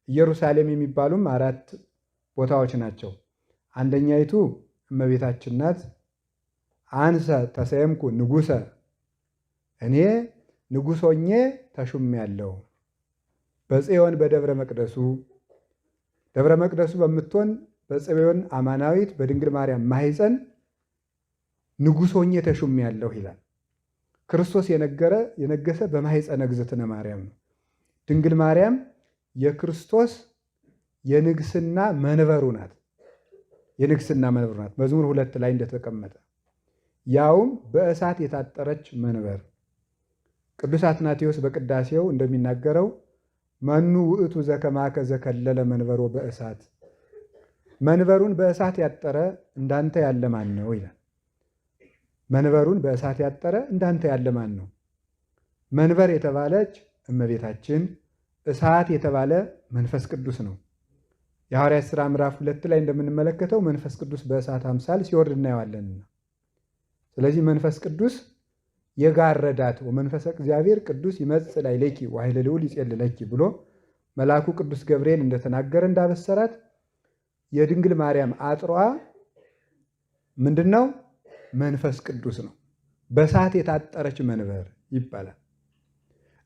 ኢየሩሳሌም የሚባሉም 4 ቦታዎች ናቸው። አንደኛይቱ እመቤታችን ናት። አንሰ ተሰየምኩ ንጉሰ፣ እኔ ንጉሥ ሆኜ ተሹሜያለሁ። በጽዮን በደብረ መቅደሱ፣ ደብረ መቅደሱ በምትሆን በጽዮን አማናዊት በድንግል ማርያም ማኅፀን ንጉሥ ሆኜ ተሹሜያለሁ ይላል። ክርስቶስ የነገሰ በማኅፀነ እግዝእትነ ማርያም ነው። ድንግል ማርያም የክርስቶስ የንግስና መንበሩ ናት። የንግስና መንበሩ ናት። መዝሙር 2 ላይ እንደተቀመጠ ያውም በእሳት የታጠረች መንበር። ቅዱስ አትናቴዎስ በቅዳሴው እንደሚናገረው መኑ ውእቱ ዘከማከ ዘከለለ መንበሮ በእሳት፣ መንበሩን በእሳት ያጠረ እንዳንተ ያለ ማን ነው ይላል። መንበሩን በእሳት ያጠረ እንዳንተ ያለ ማን ነው? መንበር የተባለች እመቤታችን፣ እሳት የተባለ መንፈስ ቅዱስ ነው። የሐዋርያት ሥራ ምዕራፍ 2 ላይ እንደምንመለከተው መንፈስ ቅዱስ በእሳት አምሳል ሲወርድ እናየዋለንና፣ ስለዚህ መንፈስ ቅዱስ የጋረዳት ወመንፈሰ እግዚአብሔር ቅዱስ ይመጽእ ላዕሌኪ ወኃይለ ልዑል ይጼልለኪ ብሎ መልአኩ ቅዱስ ገብርኤል እንደተናገረ እንዳበሰራት የድንግል ማርያም አጥሯ ምንድነው? መንፈስ ቅዱስ ነው። በእሳት የታጠረች መንበር ይባላል።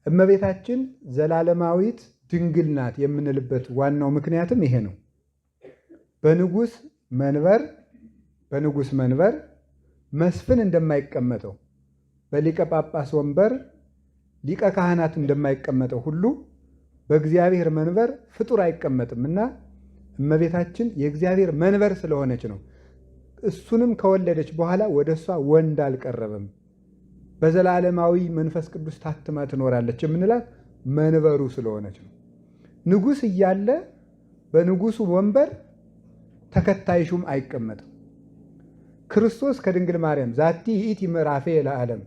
እመቤታችን ዘላለማዊት ድንግል ናት የምንልበት ዋናው ምክንያትም ይሄ ነው። በንጉሥ መንበር መስፍን እንደማይቀመጠው፣ በሊቀ ጳጳስ ወንበር ሊቀ ካህናት እንደማይቀመጠው ሁሉ በእግዚአብሔር መንበር ፍጡር አይቀመጥም እና እመቤታችን የእግዚአብሔር መንበር ስለሆነች ነው። እሱንም ከወለደች በኋላ ወደ እሷ ወንድ አልቀረበም። በዘላለማዊ መንፈስ ቅዱስ ታትማ ትኖራለች የምንላት መንበሩ ስለሆነች ነው። ንጉሥ እያለ በንጉሱ ወንበር ተከታይ ሹም አይቀመጥም። ክርስቶስ ከድንግል ማርያም ዛቲ ይእቲ ምዕራፌ ለዓለም፣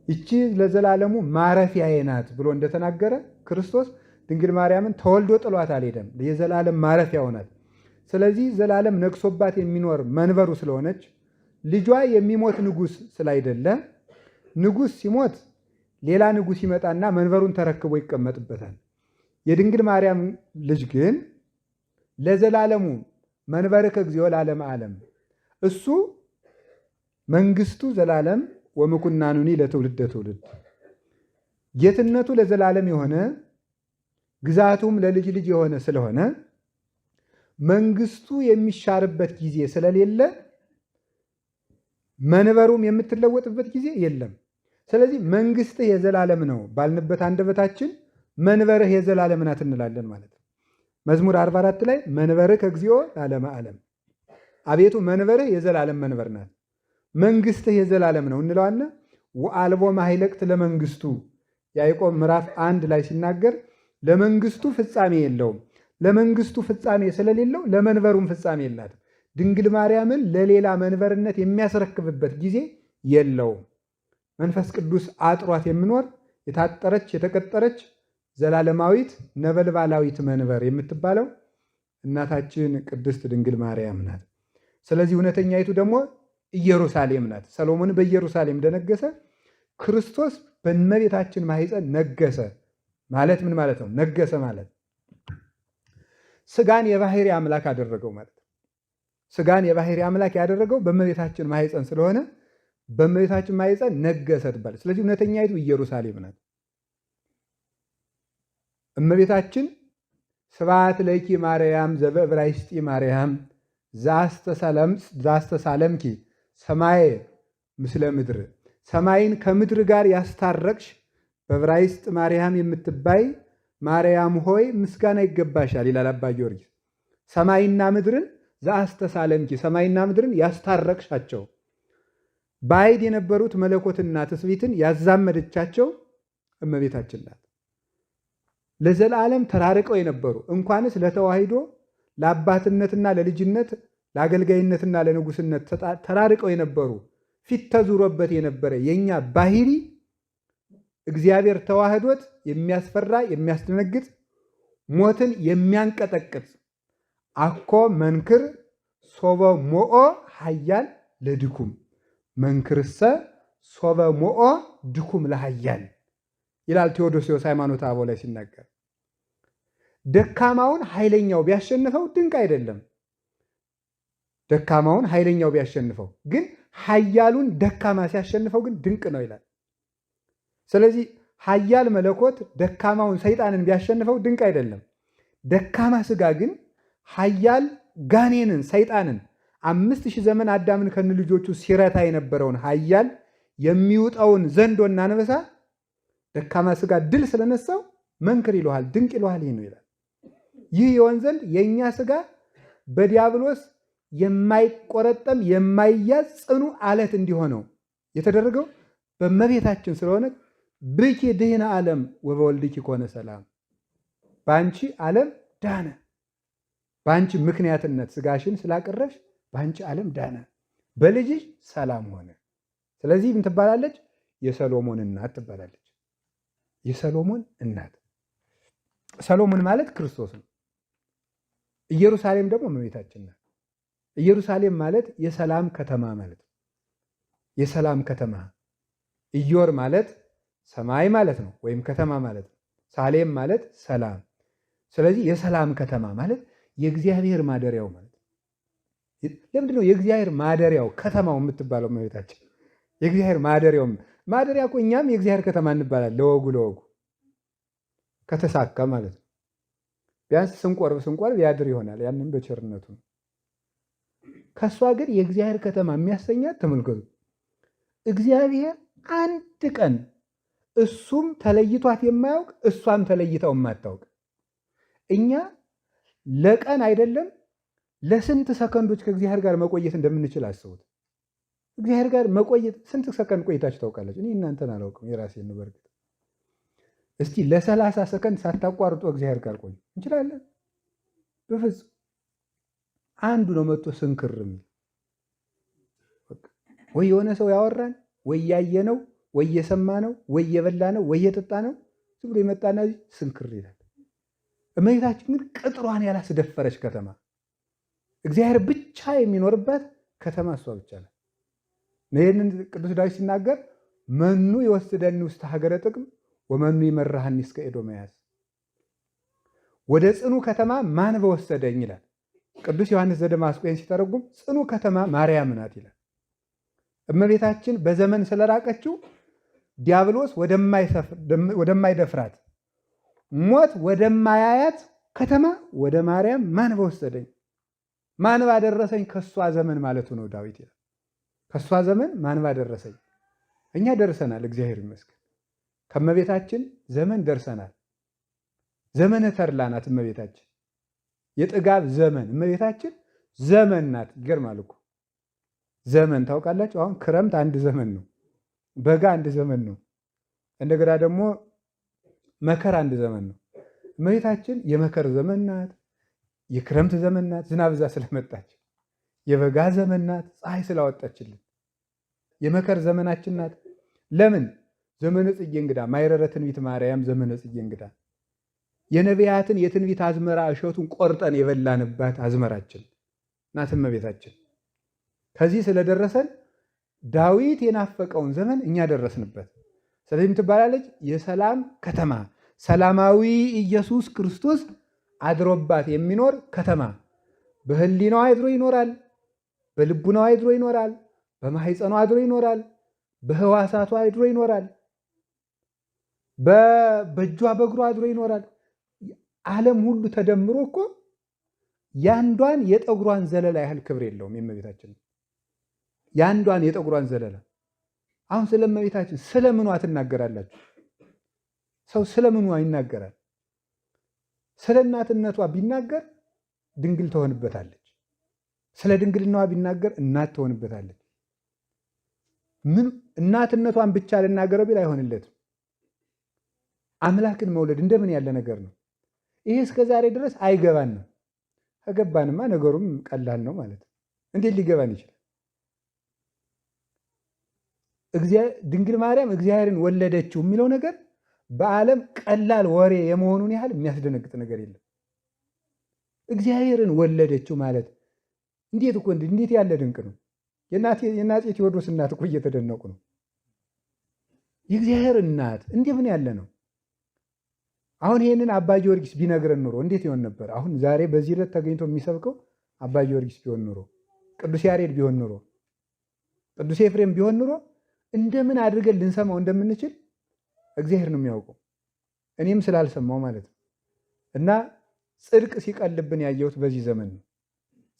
ይቺ ለዘላለሙ ማረፊያዬ ናት ብሎ እንደተናገረ ክርስቶስ ድንግል ማርያምን ተወልዶ ጥሏት አልሄደም። የዘላለም ማረፊያው ናት። ስለዚህ ዘላለም ነግሶባት የሚኖር መንበሩ ስለሆነች ልጇ የሚሞት ንጉሥ ስላይደለ ንጉሥ ሲሞት ሌላ ንጉሥ ይመጣና መንበሩን ተረክቦ ይቀመጥበታል። የድንግል ማርያም ልጅ ግን ለዘላለሙ መንበርከ እግዚኦ ለዓለመ ዓለም፣ እሱ መንግስቱ ዘላለም ወምኩናኑኒ ለትውልደ ትውልድ፣ ጌትነቱ ለዘላለም የሆነ ግዛቱም ለልጅ ልጅ የሆነ ስለሆነ መንግስቱ የሚሻርበት ጊዜ ስለሌለ መንበሩም የምትለወጥበት ጊዜ የለም። ስለዚህ መንግስትህ የዘላለም ነው ባልንበት አንደበታችን መንበርህ የዘላለም ናት እንላለን ማለት ነው። መዝሙር 44 ላይ መንበርህ እግዚኦ ለዓለመ ዓለም፣ አቤቱ መንበርህ የዘላለም መንበር ናት፣ መንግስትህ የዘላለም ነው እንለዋለን። ወአልቦ ማይለቅት ለመንግስቱ፣ ያዕቆብ ምዕራፍ 1 ላይ ሲናገር ለመንግስቱ ፍጻሜ የለውም። ለመንግስቱ ፍጻሜ ስለሌለው ለመንበሩም ፍጻሜ የላትም። ድንግል ማርያምን ለሌላ መንበርነት የሚያስረክብበት ጊዜ የለውም። መንፈስ ቅዱስ አጥሯት የምኖር የታጠረች የተቀጠረች ዘላለማዊት ነበልባላዊት መንበር የምትባለው እናታችን ቅድስት ድንግል ማርያም ናት። ስለዚህ እውነተኛይቱ ደግሞ ኢየሩሳሌም ናት። ሰሎሞን በኢየሩሳሌም እንደነገሰ ክርስቶስ በእመቤታችን ማኅፀን ነገሰ ማለት ምን ማለት ነው? ነገሰ ማለት ስጋን የባህሪ አምላክ አደረገው ማለት ነው። ስጋን የባህሪ አምላክ ያደረገው በእመቤታችን ማኅፀን ስለሆነ በእመቤታችን ማኅፀን ነገሰ ትባላለች። ስለዚህ እውነተኛይቱ ኢየሩሳሌም ናት። እመቤታችን ስብሐት ለኪ ማርያም ዘበዕብራይስጢ ማርያም ዛስተሳለምኪ ሰማየ ምስለ ምድር፣ ሰማይን ከምድር ጋር ያስታረቅሽ በዕብራይስጥ ማርያም የምትባይ ማርያም ሆይ ምስጋና ይገባሻል ይላል አባ ጊዮርጊስ። ሰማይና ምድርን ዘአስተሳለምኪ፣ ሰማይና ምድርን ያስታረቅሻቸው፣ ባዕድ የነበሩት መለኮትና ትስብእትን ያዛመደቻቸው እመቤታችን ናት። ለዘላለም ተራርቀው የነበሩ እንኳንስ ለተዋሂዶ ለአባትነትና ለልጅነት ለአገልጋይነትና ለንጉስነት ተራርቀው የነበሩ ፊት ተዙሮበት የነበረ የኛ ባህሪ እግዚአብሔር ተዋህዶት የሚያስፈራ የሚያስደነግጥ ሞትን የሚያንቀጠቅጥ አኮ መንክር ሶበ ሞኦ ኃያል ለድኩም መንክርሰ ሶበ ሞኦ ድኩም ለኃያል ይላል ቴዎዶስዮስ ሃይማኖተ አበው ላይ ሲናገር። ደካማውን ኃይለኛው ቢያሸንፈው ድንቅ አይደለም። ደካማውን ኃይለኛው ቢያሸንፈው ግን ኃያሉን ደካማ ሲያሸንፈው ግን ድንቅ ነው ይላል። ስለዚህ ኃያል መለኮት ደካማውን ሰይጣንን ቢያሸንፈው ድንቅ አይደለም። ደካማ ስጋ ግን ኃያል ጋኔንን ሰይጣንን 5000 ዘመን አዳምን ከነ ልጆቹ ሲረታ የነበረውን ኃያል የሚውጠውን ዘንዶና አንበሳ ደካማ ስጋ ድል ስለነሳው መንክር ይለዋል፣ ድንቅ ይለዋል። ይህ ነው ይላል። ይህ የሆን ዘንድ የእኛ ስጋ በዲያብሎስ የማይቆረጠም የማይያዝ ጽኑ አለት እንዲሆነው የተደረገው በእመቤታችን ስለሆነ ብኪ ድህነ ዓለም ወበወልድኪ ኮነ ሰላም፣ በአንቺ ዓለም ዳነ። በአንቺ ምክንያትነት ስጋሽን ስላቀረብሽ በአንቺ ዓለም ዳነ፣ በልጅሽ ሰላም ሆነ። ስለዚህ ምን ትባላለች? የሰሎሞን እናት ትባላለች። የሰሎሞን እናት። ሰሎሞን ማለት ክርስቶስ ነው። ኢየሩሳሌም ደግሞ እመቤታችን ናት። ኢየሩሳሌም ማለት የሰላም ከተማ ማለት ነው። የሰላም ከተማ። ኢዮር ማለት ሰማይ ማለት ነው፣ ወይም ከተማ ማለት ነው። ሳሌም ማለት ሰላም። ስለዚህ የሰላም ከተማ ማለት የእግዚአብሔር ማደሪያው ማለት ነው። ለምንድን ነው የእግዚአብሔር ማደሪያው ከተማው የምትባለው እመቤታችን? የእግዚአብሔር ማደሪያው ማደሪያ እኮ እኛም የእግዚአብሔር ከተማ እንባላለን። ለወጉ ከተሳካ ማለት ነው። ቢያንስ ስንቆርብ ያድር ይሆናል። ያንን በቸርነቱ ነው። ከእሷ ግን የእግዚአብሔር ከተማ የሚያሰኛት ተመልከቱ። እግዚአብሔር አንድ ቀን እሱም ተለይቷት የማያውቅ እሷም ተለይታው የማታውቅ እኛ ለቀን አይደለም ለስንት ሰከንዶች ከእግዚአብሔር ጋር መቆየት እንደምንችል አስቡት። እግዚአብሔር ጋር መቆየት ስንት ሰከንድ ቆይታችሁ ታውቃለች? እኔ እናንተን አላውቅም፣ የራሴን ነው። በእርግጥ እስቲ ለ30 ሰከንድ ሳታቋርጡ እግዚአብሔር ጋር ቆዩ እንችላለን? በፍጹም። አንዱ ነው መጥቶ ስንክር የሚል ወይ የሆነ ሰው ያወራን ወይ ያየ ነው ወይ የሰማ ነው ወይ የበላ ነው ወይ የጠጣ ነው። ዝም ብሎ የመጣና ስንክር ይላል። እመቤታችን ግን ቅጥሯን ያላስደፈረች ከተማ፣ እግዚአብሔር ብቻ የሚኖርባት ከተማ እሷ ብቻ ናት። ይህንን ቅዱስ ዳዊት ሲናገር መኑ ይወስደኒ ውስተ ሀገረ ጥቅም ወመኑ ይመራሃኒ እስከ ኤዶምያስ፣ ወደ ጽኑ ከተማ ማን በወሰደኝ ይላል። ቅዱስ ዮሐንስ ዘደማስቆን ሲተረጉም ጽኑ ከተማ ማርያም ናት ይላል። እመቤታችን በዘመን ስለራቀችው ዲያብሎስ ወደማይደፍራት ሞት ወደማያያት ከተማ ወደ ማርያም ማን በወሰደኝ፣ ማን ባደረሰኝ ከሷ ዘመን ማለቱ ነው ዳዊት ይላል። ከሷ ዘመን ማን ባደረሰኝ። እኛ ደርሰናል፣ እግዚአብሔር ይመስገን። ከእመቤታችን ዘመን ደርሰናል። ዘመነ ተድላ ናት እመቤታችን፣ የጥጋብ ዘመን እመቤታችን ዘመን ናት። ይገርማል እኮ ዘመን ታውቃላችሁ። አሁን ክረምት አንድ ዘመን ነው፣ በጋ አንድ ዘመን ነው፣ እንደገና ደግሞ መከር አንድ ዘመን ነው። እመቤታችን የመከር ዘመን ናት፣ የክረምት ዘመን ናት፣ ዝናብ እዛ ስለመጣች፣ የበጋ ዘመን ናት፣ ፀሐይ ስላወጣችልን፣ የመከር ዘመናችን ናት። ለምን? ዘመነ ጽጌ እንግዳ ማይረረ ትንቢት ማርያም ዘመነ ጽጌ እንግዳ የነቢያትን የትንቢት አዝመራ እሸቱን ቆርጠን የበላንባት አዝመራችን ናት እመቤታችን። ከዚህ ስለደረሰን ዳዊት የናፈቀውን ዘመን እኛ ደረስንበት። ስለዚህም ትባላለች የሰላም ከተማ፣ ሰላማዊ ኢየሱስ ክርስቶስ አድሮባት የሚኖር ከተማ። በህሊናው አድሮ ይኖራል፣ በልቡናው አድሮ ይኖራል፣ በማህፀኗ አድሮ ይኖራል፣ በህዋሳቷ አድሮ ይኖራል። በእጇ በእግሯ አድሮ ይኖራል። ዓለም ሁሉ ተደምሮ እኮ ያንዷን የጠጉሯን ዘለላ ያህል ክብር የለውም የእመቤታችን። ያንዷን የጠጉሯን ዘለላ አሁን ስለ እመቤታችን ስለምኗ ትናገራላችሁ? ሰው ስለምኗ ይናገራል? ስለ እናትነቷ ቢናገር ድንግል ትሆንበታለች። ስለ ድንግልናዋ ቢናገር እናት ትሆንበታለች። ምን እናትነቷን ብቻ ልናገረው ቢል አይሆንለትም። አምላክን መውለድ እንደምን ያለ ነገር ነው! ይሄ እስከ ዛሬ ድረስ አይገባንም። ከገባንማ ነገሩም ቀላል ነው ማለት ነው። እንዴት ሊገባን ይችላል? ድንግል ማርያም እግዚአብሔርን ወለደችው የሚለው ነገር በዓለም ቀላል ወሬ የመሆኑን ያህል የሚያስደነግጥ ነገር የለም። እግዚአብሔርን ወለደችው ማለት እንዴት ያለ ድንቅ ነው! የአፄ ቴዎድሮስ እናት እኮ እየተደነቁ ነው። የእግዚአብሔር እናት እንደምን ያለ ነው! አሁን ይህንን አባ ጊዮርጊስ ቢነግረን ኑሮ እንዴት ይሆን ነበር? አሁን ዛሬ በዚህ ዕለት ተገኝቶ የሚሰብከው አባ ጊዮርጊስ ቢሆን ኑሮ፣ ቅዱስ ያሬድ ቢሆን ኑሮ፣ ቅዱስ ኤፍሬም ቢሆን ኑሮ እንደምን አድርገን ልንሰማው እንደምንችል እግዚአብሔር ነው የሚያውቀው። እኔም ስላልሰማው ማለት ነው። እና ጽድቅ ሲቀልብን ያየሁት በዚህ ዘመን ነው።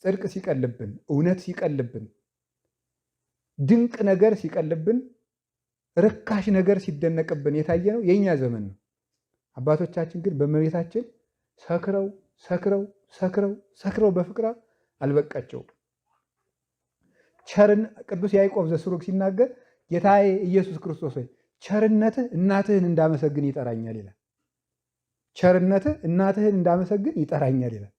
ጽድቅ ሲቀልብን፣ እውነት ሲቀልብን፣ ድንቅ ነገር ሲቀልብን፣ ርካሽ ነገር ሲደነቅብን የታየ ነው የእኛ ዘመን ነው። አባቶቻችን ግን በእመቤታችን ሰክረው ሰክረው ሰክረው ሰክረው በፍቅሯ አልበቃቸውም። ቅዱስ ያዕቆብ ዘስሩግ ሲናገር ጌታዬ ኢየሱስ ክርስቶስ ሆይ ቸርነትህ እናትህን እንዳመሰግን ይጠራኛል ይላል። ቸርነትህ እናትህን እንዳመሰግን ይጠራኛል ይላል።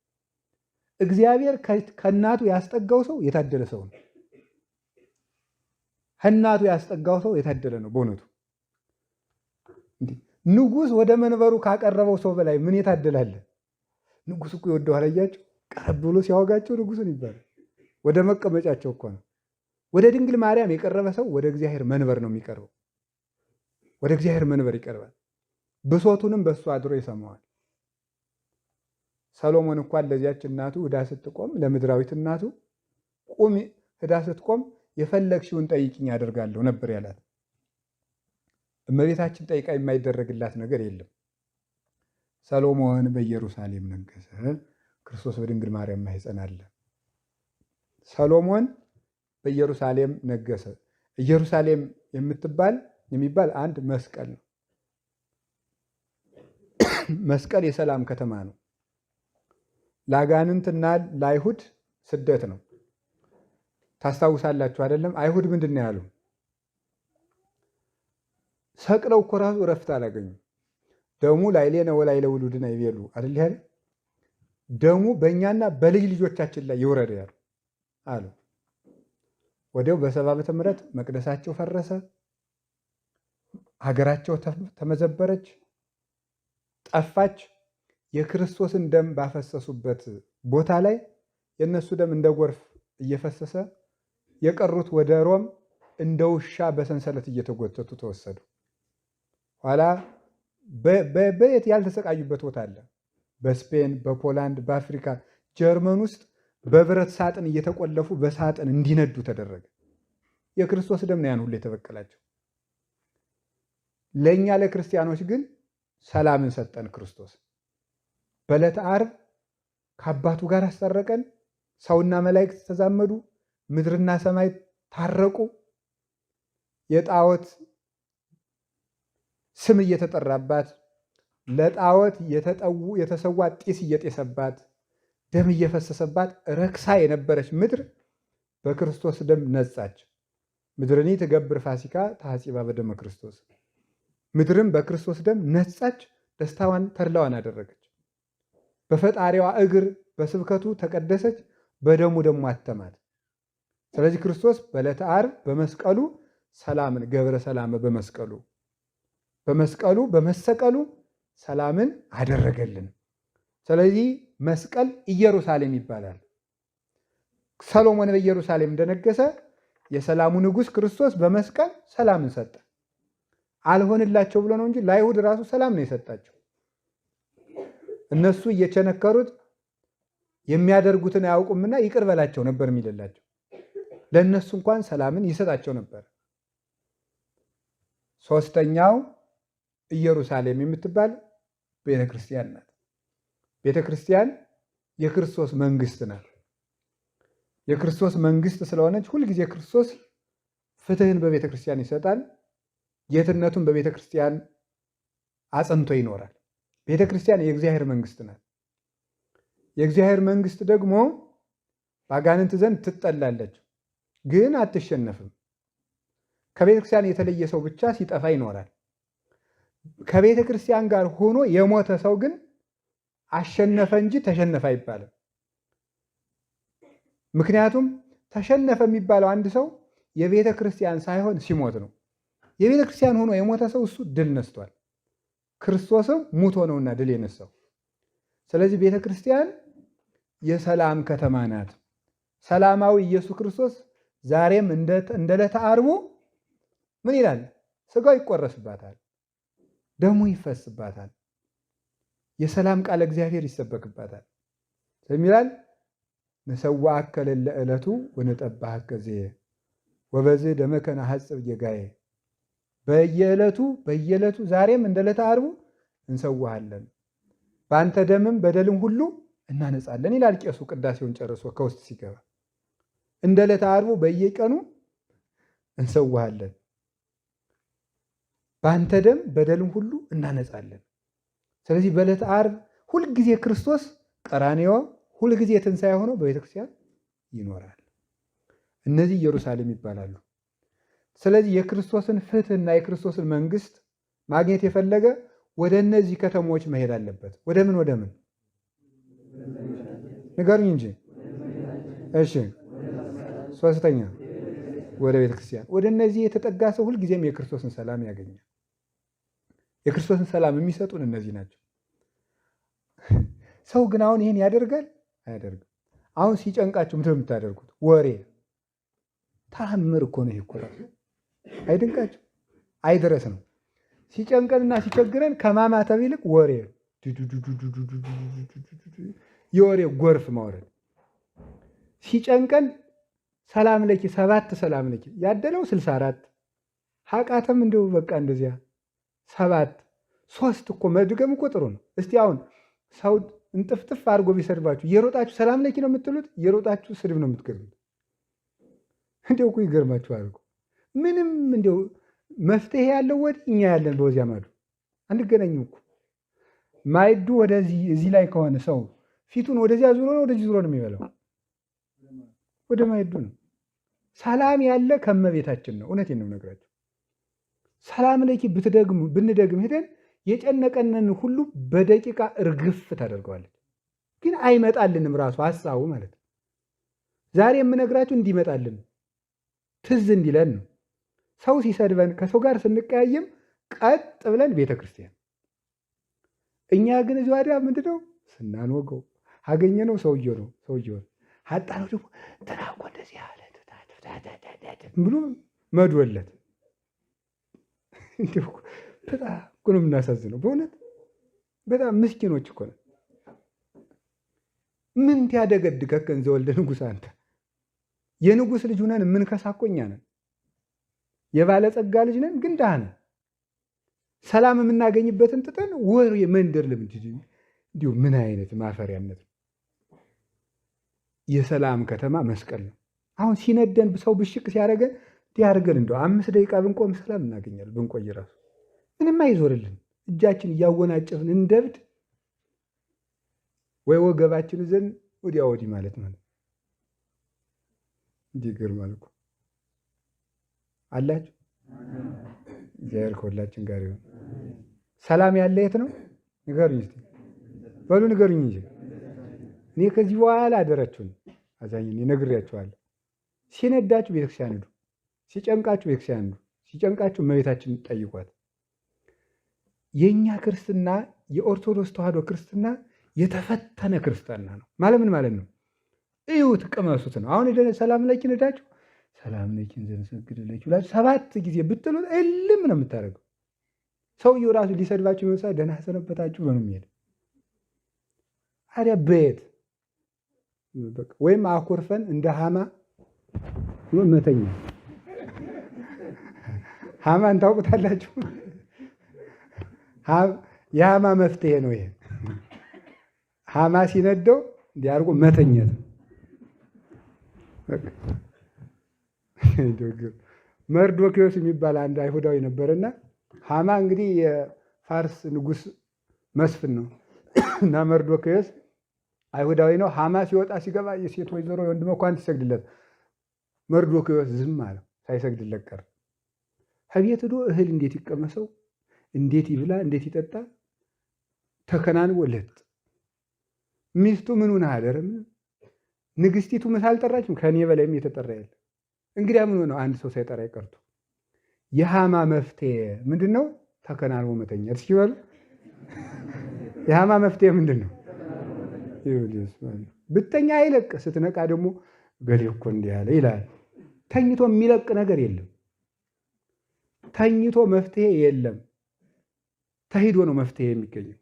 እግዚአብሔር ከእናቱ ያስጠጋው ሰው የታደለ ሰው ነው። ከእናቱ ያስጠጋው ሰው የታደለ ነው በእውነቱ። ንጉሥ ወደ መንበሩ ካቀረበው ሰው በላይ ምን የታደላለ? ንጉሥ እኮ ይወደዋል። አያቸው ቀረብ ብሎ ሲያወጋቸው ንጉሥን ይባላል። ወደ መቀመጫቸው እኮ ነው። ወደ ድንግል ማርያም የቀረበ ሰው ወደ እግዚአብሔር መንበር ነው የሚቀርበው። ወደ እግዚአብሔር መንበር ይቀርባል። ብሶቱንም በእሱ አድሮ ይሰማዋል። ሰሎሞን እንኳን ለዚያች እናቱ ዕዳ ስትቆም፣ ለምድራዊት እናቱ ቁሚ ዕዳ ስትቆም የፈለግሽውን ጠይቅኝ አደርጋለሁ ነበር ያላት። እመቤታችን ጠይቃ የማይደረግላት ነገር የለም። ሰሎሞን በኢየሩሳሌም ነገሰ፣ ክርስቶስ በድንግል ማርያም ማኅፀን አለ። ሰሎሞን በኢየሩሳሌም ነገሰ። ኢየሩሳሌም የሚባል አንድ መስቀል ነው። መስቀል የሰላም ከተማ ነው። ለአጋንንትና ለአይሁድ ስደት ነው። ታስታውሳላችሁ አይደለም? አይሁድ ምንድን ነው ያሉ? ሰቅለው እኮ ራሱ እረፍት አላገኙም። ደሙ ላዕሌነ ወላዕለ ውሉድነ ይቤሉ አይደል ያለ? ደሙ በእኛና በልጅ ልጆቻችን ላይ ይውረድ ያሉ አሉ። ወዲያው በ70 ዓመተ ምህረት መቅደሳቸው ፈረሰ፣ ሀገራቸው ተመዘበረች፣ ጠፋች። የክርስቶስን ደም ባፈሰሱበት ቦታ ላይ የእነሱ ደም እንደ ጎርፍ እየፈሰሰ የቀሩት ወደ ሮም እንደ ውሻ በሰንሰለት እየተጎተቱ ተወሰዱ። ኋላ በየት ያልተሰቃዩበት ቦታ አለ? በስፔን፣ በፖላንድ፣ በአፍሪካ፣ ጀርመን ውስጥ በብረት ሳጥን እየተቆለፉ በሳጥን እንዲነዱ ተደረገ። የክርስቶስ ደም ነው ያን ሁሉ የተበቀላቸው። ለእኛ ለክርስቲያኖች ግን ሰላምን ሰጠን ክርስቶስ። በዕለተ ዓርብ ከአባቱ ጋር አስታረቀን። ሰውና መላእክት ተዛመዱ፣ ምድርና ሰማይ ታረቁ። የጣዖት ስም እየተጠራባት፣ ለጣዖት የተሰዋ ጢስ እየጤሰባት፣ ደም እየፈሰሰባት ረክሳ የነበረች ምድር በክርስቶስ ደም ነጻች። ምድርኒ ትገብር ፋሲካ ተሐጺባ በደመ ክርስቶስ። ምድርም በክርስቶስ ደም ነጻች፣ ደስታዋን ተድላዋን አደረገች። በፈጣሪዋ እግር በስብከቱ ተቀደሰች፣ በደሙ ደግሞ አተማት። ስለዚህ ክርስቶስ በዕለተ ዓርብ በመስቀሉ ሰላምን ገብረ ሰላም በመስቀሉ በመሰቀሉ ሰላምን አደረገልን። ስለዚህ መስቀል ኢየሩሳሌም ይባላል። ሰሎሞን በኢየሩሳሌም እንደነገሰ የሰላሙ ንጉሥ ክርስቶስ በመስቀል ሰላምን ሰጠ። አልሆንላቸው ብሎ ነው እንጂ ለአይሁድ ራሱ ሰላም ነው የሰጣቸው። እነሱ እየቸነከሩት የሚያደርጉትን አያውቁምና ይቅር በላቸው ነበር የሚልላቸው። ለእነሱ እንኳን ሰላምን ይሰጣቸው ነበር። ሶስተኛው ኢየሩሳሌም የምትባል ቤተ ክርስቲያን ናት። ቤተ ክርስቲያን የክርስቶስ መንግስት ናት። የክርስቶስ መንግስት ስለሆነች ሁልጊዜ ክርስቶስ ፍትህን በቤተ ክርስቲያን ይሰጣል። ጌትነቱን በቤተ ክርስቲያን አጽንቶ ይኖራል። ቤተ ክርስቲያን የእግዚአብሔር መንግስት ናት። የእግዚአብሔር መንግስት ደግሞ በአጋንንት ዘንድ ትጠላለች፣ ግን አትሸነፍም። ከቤተ ክርስቲያን የተለየ ሰው ብቻ ሲጠፋ ይኖራል። ከቤተ ክርስቲያን ጋር ሆኖ የሞተ ሰው ግን አሸነፈ እንጂ ተሸነፈ አይባልም። ምክንያቱም ተሸነፈ የሚባለው አንድ ሰው የቤተ ክርስቲያን ሳይሆን ሲሞት ነው። የቤተ ክርስቲያን ሆኖ የሞተ ሰው እሱ ድል ነስቷል። ክርስቶስም ሙቶ ነውና ድል የነሳው። ስለዚህ ቤተ ክርስቲያን የሰላም ከተማ ናት። ሰላማዊ ኢየሱስ ክርስቶስ ዛሬም እንደ ዕለተ ዓርቡ ምን ይላል? ስጋው ይቆረስባታል፣ ደሙ ይፈስባታል፣ የሰላም ቃል እግዚአብሔር ይሰበክባታል። ስለሚላል ነሰዋዕከ ለዕለቱ ወነጠባህ ከዚየ ወበዚህ ደመከ ነሐጽብ ጌጋዬ። በየዕለቱ ዛሬም እንደ ዕለተ ዓርቡ እንሰዋሃለን፣ በአንተ ደምም በደልም ሁሉ እናነጻለን ይላል ቄሱ ቅዳሴውን ጨርሶ ከውስጥ ሲገባ። እንደ ዕለተ ዓርቡ በየቀኑ እንሰዋሃለን፣ በአንተ ደም በደልም ሁሉ እናነጻለን። ስለዚህ በዕለተ ዓርብ ሁልጊዜ ክርስቶስ ቀራንዮ ሁልጊዜ ትንሣኤ ሆኖ በቤተክርስቲያን ይኖራል። እነዚህ ኢየሩሳሌም ይባላሉ። ስለዚህ የክርስቶስን ፍትህና የክርስቶስን መንግስት ማግኘት የፈለገ ወደ እነዚህ ከተሞች መሄድ አለበት። ወደ ምን ንገሩኝ እንጂ። እሺ፣ ሶስተኛ ወደ ቤተክርስቲያን። ወደ እነዚህ የተጠጋ ሰው ሁልጊዜም የክርስቶስን ሰላም ያገኛል። የክርስቶስን ሰላም የሚሰጡን እነዚህ ናቸው። ሰው ግን አሁን ይህን ያደርጋል አያደርግም? አሁን ሲጨንቃችሁ ምንድን ነው የምታደርጉት? ወሬ። ተአምር እኮ ነው ይሄ እኮ ራሱ። አይድንቃችሁ? አይድረስ ነው። ሲጨንቀንና ሲቸግረን ከማማተብ ይልቅ ወሬ፣ የወሬ ጎርፍ ማውረድ። ሲጨንቀን ሰላም ለኪ 7 ሰላም ለኪ ያደለው 64 ሀቃተም እንደው በቃ እንደዚያ 7 3 እኮ መድገም እኮ ጥሩ ነው። እስቲ አሁን ሰው እንጥፍጥፍ አድርጎ ቢሰድባችሁ እየሮጣችሁ ሰላም ለኪ ነው የምትሉት? እየሮጣችሁ ስድብ ነው የምትገርሙት? እንደው እኮ ይገርማችኋል እኮ ምንም እንደው መፍትሄ ያለው ወዲህ እኛ ያለን በወዚያ ማዶ አንገናኝም እኮ። ማይዱ ወደዚህ እዚህ ላይ ከሆነ ሰው ፊቱን ወደዚያ ዙሮ ነው ወደዚህ ዙሮ ነው የሚበላው። ወደ ማይዱ ነው። ሰላም ያለ ከመቤታችን ነው። እውነቴን ነው የምነግራችሁ። ሰላም ለኪ ብንደግም ሄደን የጨነቀንን ሁሉ በደቂቃ እርግፍ ታደርገዋለች። ግን አይመጣልንም ራሱ ሀሳቡ ማለት ነው። ዛሬ የምነግራችሁ እንዲመጣልን ትዝ እንዲለን ነው። ሰው ሲሰድበን ከሰው ጋር ስንቀያየም ቀጥ ብለን ቤተ ክርስቲያን። እኛ ግን እዚህ ዋዲያ ምንድነው ስናንወገው አገኘነው ሰውየው አጣነው ደግሞ ተናቆ እንደዚህ ያለ ብሎ መድወለት። በጣም እኮ ነው የምናሳዝነው። በእውነት በጣም ምስኪኖች እኮ ነው። ምን ትያደገድገከን ዘወልደ ንጉሥ አንተ። የንጉሥ ልጅ ሆነን የምንከሳ እኮ እኛ ነን። የባለጸጋ ልጅ ነን ግን ድሃ ነን። ሰላም የምናገኝበትን ትተን ወሬ መንደር ልምድ። እንዲሁ ምን አይነት ማፈሪያነት ነው! የሰላም ከተማ መስቀል ነው። አሁን ሲነደን ሰው ብሽቅ ሲያደርገን እንዲያደርገን እንደው 5 ደቂቃ ብንቆም ሰላም እናገኛለን። ብንቆይ ራሱ ምንም አይዞርልን። እጃችን እያወናጨፍን እንደብድ ወይ ወገባችን ዘን ወዲያ ወዲህ ማለት እንዲገርማል እኮ አላችሁ። እግዚአብሔር ከሁላችን ጋር ይሁን። ሰላም ያለ የት ነው? ንገሩኝ እስቲ በሉ ንገሩኝ እንጂ እኔ ከዚህ በኋላ አደራችሁን አዛኝን ነግሬያችኋለሁ። ሲነዳችሁ ቤተክርስቲያን ሂዱ፣ ሲጨንቃችሁ ቤተክርስቲያን ሂዱ። ሲጨንቃችሁ እመቤታችንን ጠይቋት። የኛ ክርስትና የኦርቶዶክስ ተዋህዶ ክርስትና የተፈተነ ክርስትና ነው። ምን ማለት ነው? እዩት፣ ቅመሱት ነው። አሁን ሄደ ሰላም ለኪ ነዳችሁ ሰላም ለኪን ዘንሰግድላችሁ ብላችሁ 7 ጊዜ ብትሉት እልም ነው የምታደርገው። ሰውየው ራሱ ሊሰድባችሁ ይመስላል። ደህና ሰነበታችሁ ነው የሚሄድ። አዲያ ቤት ወይም አኩርፈን እንደ ሃማ መተኛ ሐማን ታውቁታላችሁ? የሐማ መፍትሄ ነው ይሄ። ሐማ ሲነደው እንዲያርጎ መተኘት። መርዶክዮስ የሚባል አንድ አይሁዳዊ ነበርና ሐማ እንግዲህ የፋርስ ንጉሥ መስፍን ነው እና መርዶክዮስ አይሁዳዊ ነው። ሐማ ሲወጣ ሲገባ የሴት ወይዘሮ የወንድ መኳንንት ይሰግድለት። መርዶክዮስ ዝም አለው፣ ሳይሰግድለት ቀረ። ከቤት ሄዶ እህል እንዴት ይቀመሰው፣ እንዴት ይብላ፣ እንዴት ይጠጣ ተከናንቦ ለጥ። ሚስቱ ምን ሆነ አደረም? ንግስቲቱ ምሳ አልጠራችም? ከኔ በላይም የተጠራ የለ። እንግዲያ ምን ሆነው አንድ ሰው ሳይጠራ ይቀርቱ። የሐማ መፍትሄ ምንድን ነው? ተከናንቦ መተኛት። እስኪ በሉ የሐማ መፍትሄ ምንድን ነው? ብተኛ አይለቅ፣ ስትነቃ ደግሞ ገሌ እኮ እንዲህ ያለ ይላል። ተኝቶ የሚለቅ ነገር የለም። ተኝቶ መፍትሄ የለም። ተሂዶ ነው መፍትሄ የሚገኘው።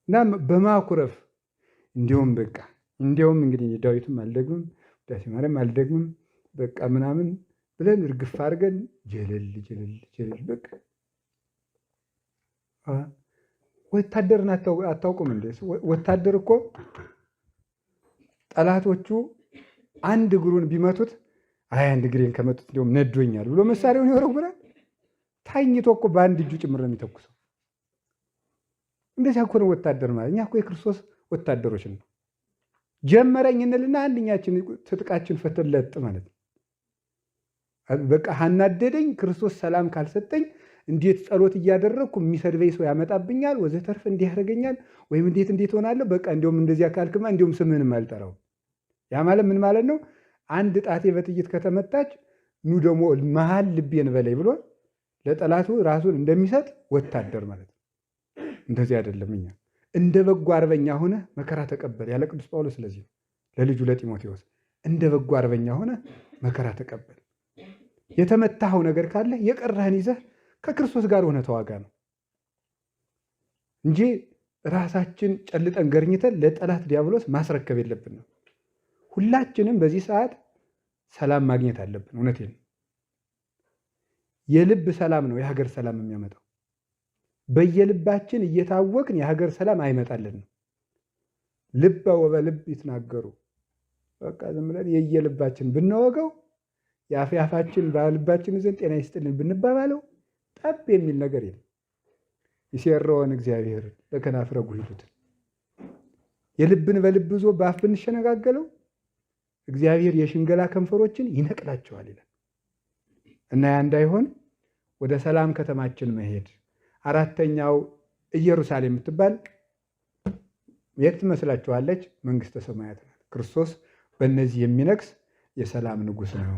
እና በማኩረፍ እንዲሁም በቃ እንዲያውም እንግዲህ ዳዊትም አልደግምም ዳሴ ማርያም አልደግምም በቃ ምናምን ብለን እርግፍ አድርገን ጀለል ጀለል ጀለል በቃ ወታደርን አታውቁም እንዴ? ወታደር እኮ ጠላቶቹ አንድ እግሩን ቢመቱት አይ አንድ እግሬን ከመቱት እንዲሁም ነዶኛል ብሎ መሳሪያውን ይወረውራል። ታኝቶ እኮ በአንድ እጁ ጭምር ነው የሚተኩሰው። እንደዚያ እኮ ነው ወታደር ማለት። እኛ እኮ የክርስቶስ ወታደሮች ነው። ጀመረኝ እንልና አንድኛችን ትጥቃችን ፈተለጥ ማለት ነው። በቃ አናደደኝ፣ ክርስቶስ ሰላም ካልሰጠኝ እንዴት ጸሎት እያደረግኩ የሚሰድበኝ ሰው ያመጣብኛል፣ ወዘተርፍ እንዲህ ያደርገኛል፣ ወይም እንዴት ሆናለሁ፣ በቃ እንዲሁም እንደዚያ ካልክማ እንዲሁም ስምህንም አልጠራው። ያ ማለት ምን ማለት ነው? አንድ ጣቴ በጥይት ከተመታች ኑ ደግሞ መሀል ልቤን በላይ ብሎ ለጠላቱ ራሱን እንደሚሰጥ ወታደር ማለት ነው። እንደዚህ አይደለም። እኛ እንደ በጎ አርበኛ ሆነ መከራ ተቀበል ያለ ቅዱስ ጳውሎስ። ስለዚህ ለልጁ ለጢሞቴዎስ እንደ በጎ አርበኛ ሆነ መከራ ተቀበል። የተመታኸው ነገር ካለ የቀረህን ይዘህ ከክርስቶስ ጋር ሆነ ተዋጋ ነው እንጂ ራሳችን ጨልጠን ገርኝተን ለጠላት ዲያብሎስ ማስረከብ የለብንም። ሁላችንም በዚህ ሰዓት ሰላም ማግኘት አለብን። እውነቴን ነው። የልብ ሰላም ነው የሀገር ሰላም የሚያመጣው። በየልባችን እየታወቅን የሀገር ሰላም አይመጣልንም። ልበ ወበልብ ይትናገሩ። በቃ ዝም ብለን የየልባችን ብንወገው የአፍያፋችን በልባችን ዘንድ ጤና ይስጥልን ብንባባለው ጠብ የሚል ነገር የለም። ይሴረውን እግዚአብሔር ለከናፍረ ጉሂቱት የልብን በልብ ዞ በአፍ ብንሸነጋገለው እግዚአብሔር የሽንገላ ከንፈሮችን ይነቅላቸዋል ይላል እና ያ እንዳይሆን ወደ ሰላም ከተማችን መሄድ። አራተኛው ኢየሩሳሌም የምትባል የት ትመስላችኋለች? መንግስተ ሰማያት ናት። ክርስቶስ በእነዚህ የሚነግስ የሰላም ንጉሥ ነው።